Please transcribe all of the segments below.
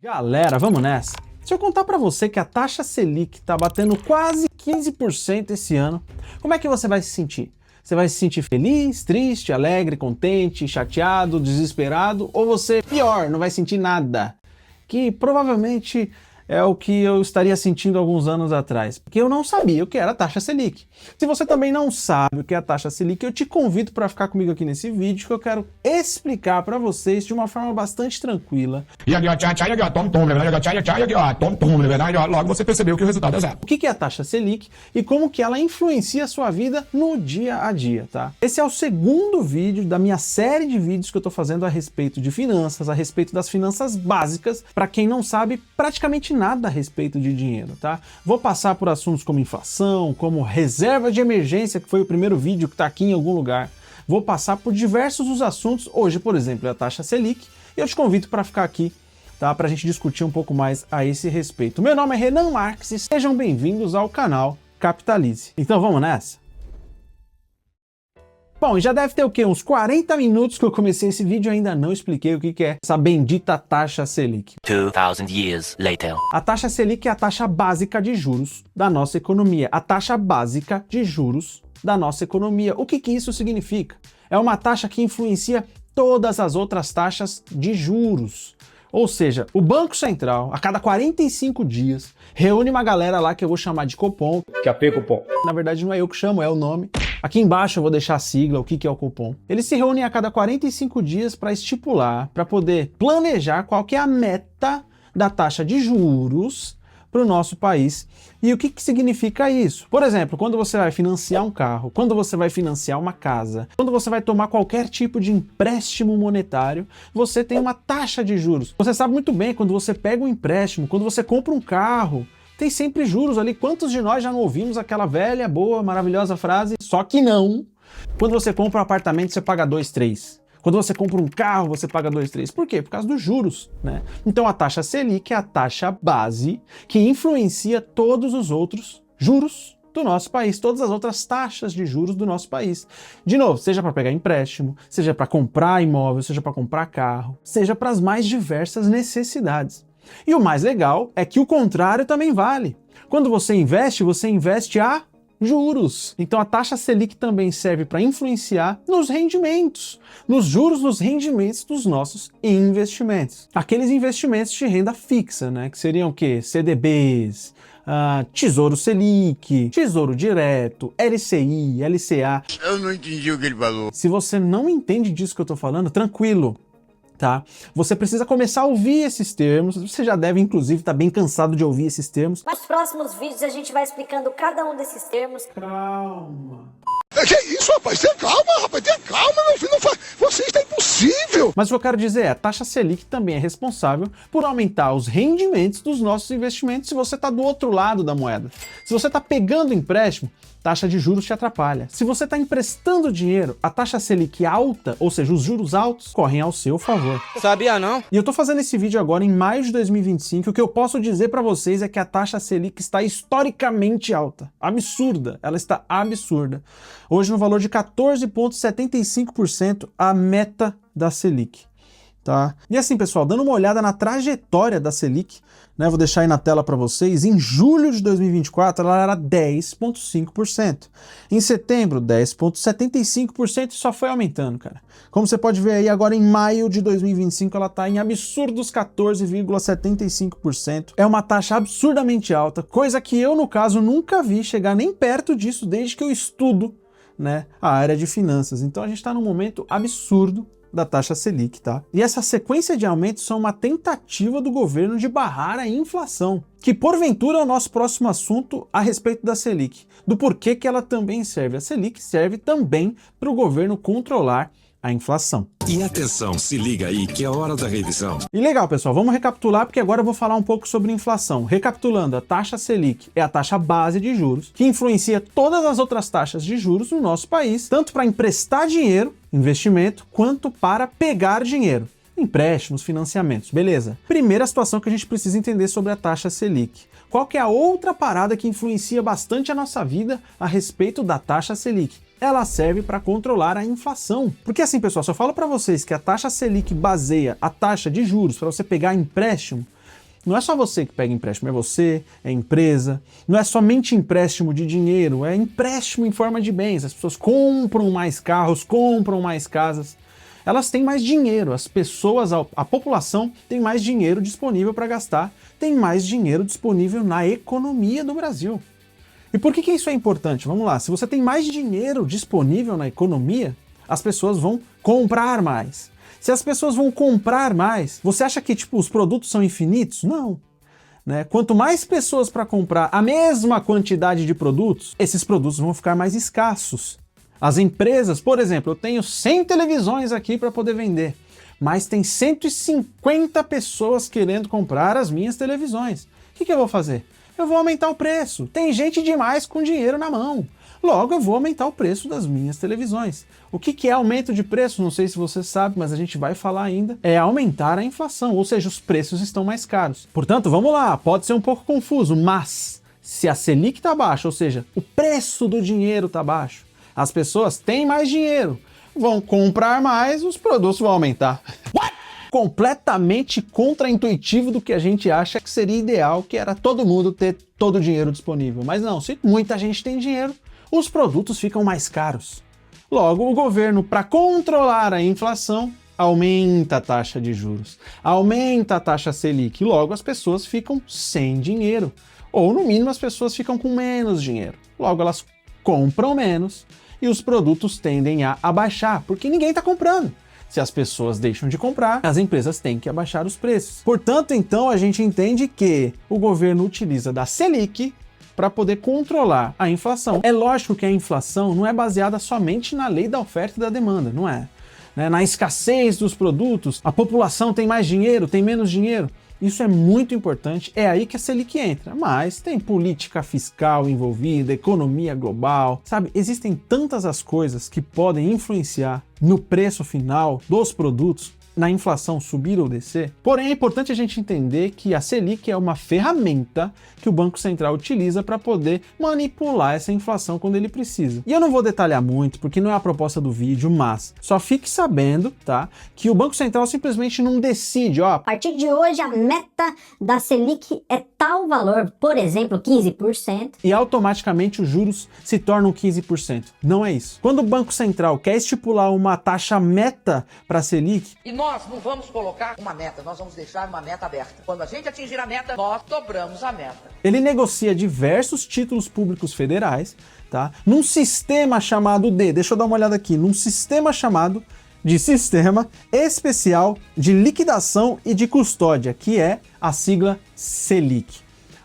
Galera, vamos nessa. Se eu contar pra você que a taxa Selic tá batendo quase 15% esse ano, como é que você vai se sentir? Você vai se sentir feliz, triste, alegre, contente, chateado, desesperado? Ou você, pior, não vai sentir nada? Que provavelmente é o que eu estaria sentindo alguns anos atrás, porque eu não sabia o que era a taxa Selic. Se você também não sabe o que é a taxa Selic, eu te convido para ficar comigo aqui nesse vídeo, que eu quero explicar para vocês de uma forma bastante tranquila. E aqui, ó, logo você percebeu que o resultado é zero. O que é a taxa Selic e como que ela influencia a sua vida no dia a dia, tá? Esse é o segundo vídeo da minha série de vídeos que eu tô fazendo a respeito de finanças, a respeito das finanças básicas, para quem não sabe praticamente nada a respeito de dinheiro, tá? Vou passar por assuntos como inflação, como reserva de emergência, que foi o primeiro vídeo que tá aqui em algum lugar. Vou passar por diversos dos assuntos, hoje, por exemplo, é a taxa Selic, e eu te convido para ficar aqui, tá? Pra gente discutir um pouco mais a esse respeito. Meu nome é Renan Marques e sejam bem-vindos ao canal Capitalize. Então vamos nessa? Bom, já deve ter o quê? Uns 40 minutos que eu comecei esse vídeo e ainda não expliquei o que é essa bendita taxa Selic. 2000 years later. A taxa Selic é a taxa básica de juros da nossa economia. A taxa básica de juros da nossa economia. O que isso significa? É uma taxa que influencia todas as outras taxas de juros. Ou seja, o Banco Central, a cada 45 dias, reúne uma galera lá que eu vou chamar de Copom. Que é Copom. Na verdade não é eu que chamo, é o nome. Aqui embaixo eu vou deixar a sigla, o que é o Copom. Eles se reúnem a cada 45 dias para estipular, para poder planejar qual que é a meta da taxa de juros para o nosso país. E o que significa isso? Por exemplo, quando você vai financiar um carro, quando você vai financiar uma casa, quando você vai tomar qualquer tipo de empréstimo monetário, você tem uma taxa de juros. Você sabe muito bem, quando você pega um empréstimo, quando você compra um carro, tem sempre juros ali. Quantos de nós já não ouvimos aquela velha, boa, maravilhosa frase? Só que não. Quando você compra um apartamento, você paga 2, 3. Quando você compra um carro, você paga 2, 3. Por quê? Por causa dos juros, né? Então a taxa Selic é a taxa base que influencia todos os outros juros do nosso país, todas as outras taxas de juros do nosso país. De novo, seja para pegar empréstimo, seja para comprar imóvel, seja para comprar carro, seja para as mais diversas necessidades. E o mais legal é que o contrário também vale. Quando você investe a juros. Então a taxa Selic também serve para influenciar nos rendimentos, nos juros dos rendimentos dos nossos investimentos. Aqueles investimentos de renda fixa, né? Que seriam o quê? CDBs, Tesouro Selic, Tesouro Direto, LCI, LCA. Eu não entendi o que ele falou. Se você não entende disso que eu tô falando, tranquilo. Tá? Você precisa começar a ouvir esses termos, você já deve inclusive estar bem cansado de ouvir esses termos. Nos próximos vídeos a gente vai explicando cada um desses termos. Calma. Que isso, rapaz? Tenha calma, rapaz. Tenha calma, meu filho. Não faz... Você está impossível. Mas o que eu quero dizer é, a taxa Selic também é responsável por aumentar os rendimentos dos nossos investimentos se você está do outro lado da moeda. Se você está pegando empréstimo, taxa de juros te atrapalha. Se você está emprestando dinheiro, a taxa Selic alta, ou seja, os juros altos, correm ao seu favor. Sabia não? E eu tô fazendo esse vídeo agora em maio de 2025, e o que eu posso dizer para vocês é que a taxa Selic está historicamente alta. Absurda, ela está absurda. Hoje no valor de 14,75% a meta da Selic. Tá? E assim, pessoal, dando uma olhada na trajetória da Selic, né, vou deixar aí na tela para vocês, em julho de 2024 ela era 10,5%. Em setembro, 10,75% e só foi aumentando, cara. Como você pode ver aí, agora em maio de 2025 ela está em absurdos 14,75%. É uma taxa absurdamente alta, coisa que eu, no caso, nunca vi chegar nem perto disso desde que eu estudo, né, a área de finanças. Então a gente está num momento absurdo da taxa Selic, tá? E essa sequência de aumentos são uma tentativa do governo de barrar a inflação, que porventura é o nosso próximo assunto a respeito da Selic, do porquê que ela também serve. A Selic serve também para o governo controlar a inflação. E atenção, se liga aí que é hora da revisão. E legal, pessoal, vamos recapitular porque agora eu vou falar um pouco sobre inflação. Recapitulando, a taxa Selic é a taxa base de juros que influencia todas as outras taxas de juros no nosso país, tanto para emprestar dinheiro, investimento, quanto para pegar dinheiro, empréstimos, financiamentos, beleza? Primeira situação que a gente precisa entender sobre a taxa Selic. Qual que é a outra parada que influencia bastante a nossa vida a respeito da taxa Selic? Ela serve para controlar a inflação. Porque assim, pessoal, se eu falo para vocês que a taxa Selic baseia a taxa de juros para você pegar empréstimo, Não é só você que pega empréstimo, é você, é empresa. Não é somente empréstimo de dinheiro, é empréstimo em forma de bens. As pessoas compram mais carros, compram mais casas. Elas têm mais dinheiro, as pessoas, a população tem mais dinheiro disponível para gastar, tem mais dinheiro disponível na economia do Brasil. E por que isso é importante? Vamos lá, se você tem mais dinheiro disponível na economia, as pessoas vão comprar mais. Se as pessoas vão comprar mais, você acha que os produtos são infinitos? Não. Né? Quanto mais pessoas para comprar a mesma quantidade de produtos, esses produtos vão ficar mais escassos. As empresas, por exemplo, eu tenho 100 televisões aqui para poder vender, mas tem 150 pessoas querendo comprar as minhas televisões. O que eu vou fazer? Eu vou aumentar o preço. Tem gente demais com dinheiro na mão. Logo, eu vou aumentar o preço das minhas televisões. O que é aumento de preço? Não sei se você sabe, mas a gente vai falar ainda. É aumentar a inflação, ou seja, os preços estão mais caros. Portanto, vamos lá, pode ser um pouco confuso, mas se a Selic está baixa, ou seja, o preço do dinheiro está baixo, as pessoas têm mais dinheiro, vão comprar mais, os produtos vão aumentar. What? Completamente contraintuitivo do que a gente acha que seria ideal, que era todo mundo ter todo o dinheiro disponível. Mas não, se muita gente tem dinheiro, os produtos ficam mais caros. Logo, o governo, para controlar a inflação, aumenta a taxa de juros, aumenta a taxa Selic, logo as pessoas ficam sem dinheiro. Ou, no mínimo, as pessoas ficam com menos dinheiro. Logo, elas compram menos e os produtos tendem a abaixar, porque ninguém está comprando. Se as pessoas deixam de comprar, as empresas têm que abaixar os preços. Portanto, então, a gente entende que o governo utiliza da Selic para poder controlar a inflação. É lógico que a inflação não é baseada somente na lei da oferta e da demanda, não é? Na escassez dos produtos, a população tem mais dinheiro, tem menos dinheiro. Isso é muito importante, é aí que a Selic entra, mas tem política fiscal envolvida, economia global, sabe? Existem tantas as coisas que podem influenciar no preço final dos produtos, na inflação subir ou descer. Porém, é importante a gente entender que a Selic é uma ferramenta que o Banco Central utiliza para poder manipular essa inflação quando ele precisa. E eu não vou detalhar muito, porque não é a proposta do vídeo, mas só fique sabendo, tá, que o Banco Central simplesmente não decide, ó, a partir de hoje a meta da Selic é tal valor, por exemplo, 15%. E automaticamente os juros se tornam 15%. Não é isso. Quando o Banco Central quer estipular uma taxa meta para a Selic, e nós não vamos colocar uma meta, nós vamos deixar uma meta aberta. Quando a gente atingir a meta, nós dobramos a meta. Ele negocia diversos títulos públicos federais, tá? Num sistema chamado deixa eu dar uma olhada aqui, num sistema chamado de Sistema Especial de Liquidação e de Custódia, que é a sigla Selic.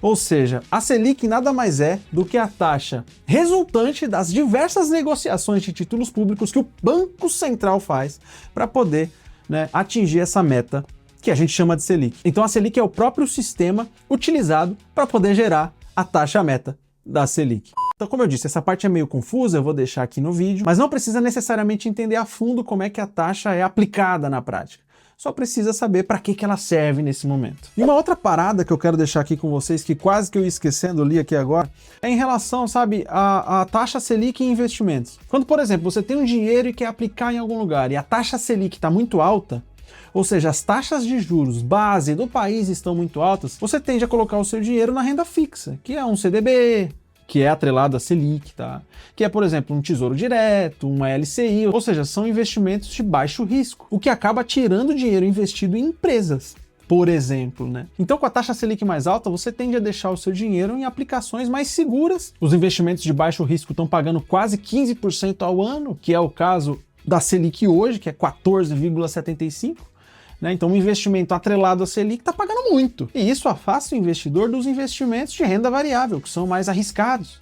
Ou seja, a Selic nada mais é do que a taxa resultante das diversas negociações de títulos públicos que o Banco Central faz para poder, né, atingir essa meta que a gente chama de Selic. Então a Selic é o próprio sistema utilizado para poder gerar a taxa meta da Selic. Então, como eu disse, essa parte é meio confusa, eu vou deixar aqui no vídeo, mas não precisa necessariamente entender a fundo como é que a taxa é aplicada na prática. Só precisa saber para que ela serve nesse momento. E uma outra parada que eu quero deixar aqui com vocês, que quase que eu ia esquecendo, li aqui agora, é em relação, sabe, a taxa Selic em investimentos. Quando, por exemplo, você tem um dinheiro e quer aplicar em algum lugar e a taxa Selic está muito alta, ou seja, as taxas de juros base do país estão muito altas, você tende a colocar o seu dinheiro na renda fixa, que é um CDB, que é atrelado a Selic, tá? Que é, por exemplo, um tesouro direto, uma LCI, ou seja, são investimentos de baixo risco, o que acaba tirando dinheiro investido em empresas, por exemplo, né? Então, com a taxa Selic mais alta, você tende a deixar o seu dinheiro em aplicações mais seguras. Os investimentos de baixo risco estão pagando quase 15% ao ano, que é o caso da Selic hoje, que é 14,75%. Né? Então, um investimento atrelado à Selic está pagando muito. E isso afasta o investidor dos investimentos de renda variável, que são mais arriscados.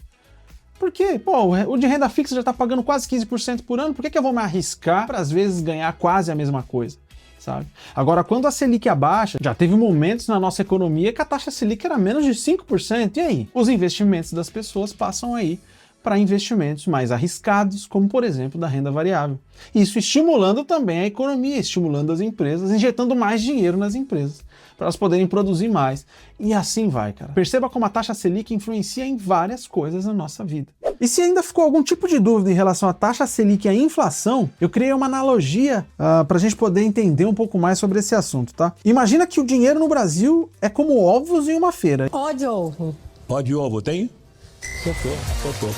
Por quê? Pô, o de renda fixa já está pagando quase 15% por ano, por que eu vou me arriscar para, às vezes, ganhar quase a mesma coisa? Sabe? Agora, quando a Selic abaixa, já teve momentos na nossa economia que a taxa Selic era menos de 5%. E aí? Os investimentos das pessoas passam aí para investimentos mais arriscados, como por exemplo da renda variável. Isso estimulando também a economia, estimulando as empresas, injetando mais dinheiro nas empresas, para elas poderem produzir mais. E assim vai, cara. Perceba como a taxa Selic influencia em várias coisas na nossa vida. E se ainda ficou algum tipo de dúvida em relação à taxa Selic e à inflação, eu criei uma analogia para a gente poder entender um pouco mais sobre esse assunto, tá? Imagina que o dinheiro no Brasil é como ovos em uma feira. Ó de ovo. Ó de ovo, tem? Acertou.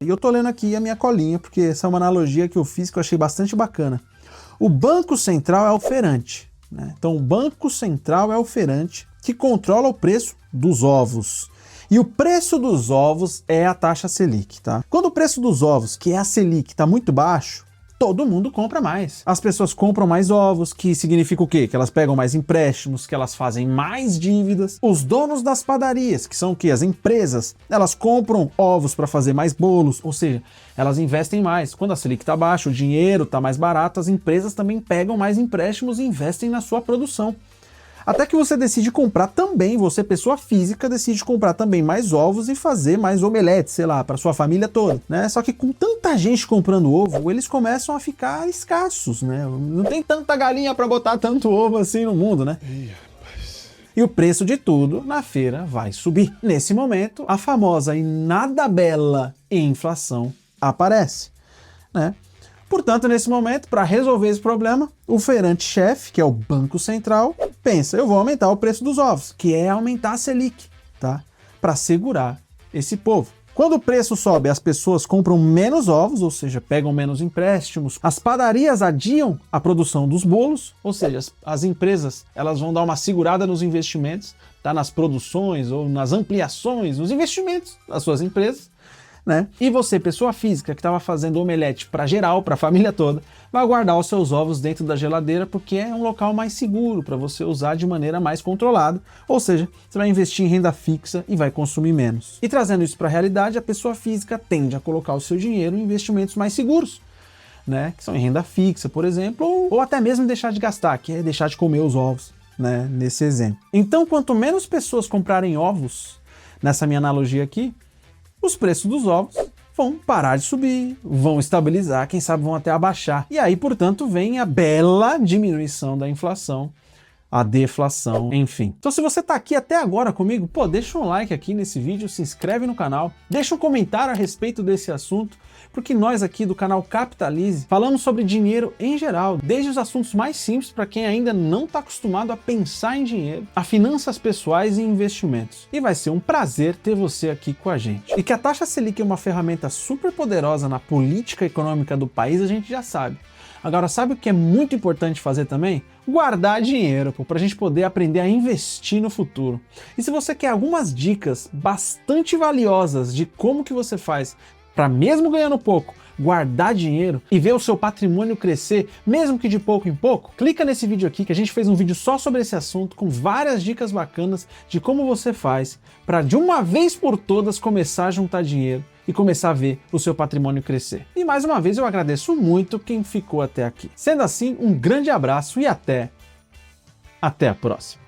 E eu tô lendo aqui a minha colinha, porque essa é uma analogia que eu fiz que eu achei bastante bacana. O Banco Central é o oferante, né? Então o Banco Central é o oferante que controla o preço dos ovos. E o preço dos ovos é a taxa Selic, tá? Quando o preço dos ovos, que é a Selic, está muito baixo, todo mundo compra mais. As pessoas compram mais ovos, que significa o quê? Que elas pegam mais empréstimos, que elas fazem mais dívidas. Os donos das padarias, que são o quê? As empresas, elas compram ovos para fazer mais bolos, ou seja, elas investem mais. Quando a Selic está baixa, o dinheiro está mais barato, as empresas também pegam mais empréstimos e investem na sua produção. Até que você decide comprar também, você, pessoa física, decide comprar também mais ovos e fazer mais omeletes, sei lá, para sua família toda, né? Só que com tanta gente comprando ovo, eles começam a ficar escassos, né? Não tem tanta galinha para botar tanto ovo assim no mundo, né? E o preço de tudo na feira vai subir. Nesse momento, a famosa e nada bela inflação aparece, né? Portanto, nesse momento, para resolver esse problema, o feirante-chefe, que é o Banco Central, pensa, eu vou aumentar o preço dos ovos, que é aumentar a Selic, tá? Para segurar esse povo. Quando o preço sobe, as pessoas compram menos ovos, ou seja, pegam menos empréstimos. As padarias adiam a produção dos bolos, ou seja, as empresas elas vão dar uma segurada nos investimentos, tá? Nas produções ou nas ampliações, nos investimentos das suas empresas. Né? E você, pessoa física que estava fazendo omelete para geral, para a família toda, vai guardar os seus ovos dentro da geladeira porque é um local mais seguro para você usar de maneira mais controlada, ou seja, você vai investir em renda fixa e vai consumir menos. E trazendo isso para a realidade, a pessoa física tende a colocar o seu dinheiro em investimentos mais seguros, né? Que são em renda fixa, por exemplo, ou até mesmo deixar de gastar, que é deixar de comer os ovos, né? Nesse exemplo. Então, quanto menos pessoas comprarem ovos, nessa minha analogia aqui, os preços dos ovos vão parar de subir, vão estabilizar, quem sabe vão até abaixar. E aí, portanto, vem a bela diminuição da inflação, a deflação, enfim. Então se você tá aqui até agora comigo, pô, deixa um like aqui nesse vídeo, se inscreve no canal, deixa um comentário a respeito desse assunto, porque nós aqui do canal Capitalize falamos sobre dinheiro em geral, desde os assuntos mais simples para quem ainda não está acostumado a pensar em dinheiro, a finanças pessoais e investimentos. E vai ser um prazer ter você aqui com a gente. E que a taxa Selic é uma ferramenta super poderosa na política econômica do país, a gente já sabe. Agora, sabe o que é muito importante fazer também? Guardar dinheiro, para a gente poder aprender a investir no futuro. E se você quer algumas dicas bastante valiosas de como que você faz para, mesmo ganhando pouco, guardar dinheiro e ver o seu patrimônio crescer, mesmo que de pouco em pouco, clica nesse vídeo aqui que a gente fez um vídeo só sobre esse assunto, com várias dicas bacanas de como você faz para de uma vez por todas começar a juntar dinheiro e começar a ver o seu patrimônio crescer. E mais uma vez eu agradeço muito quem ficou até aqui. Sendo assim, um grande abraço e até a próxima.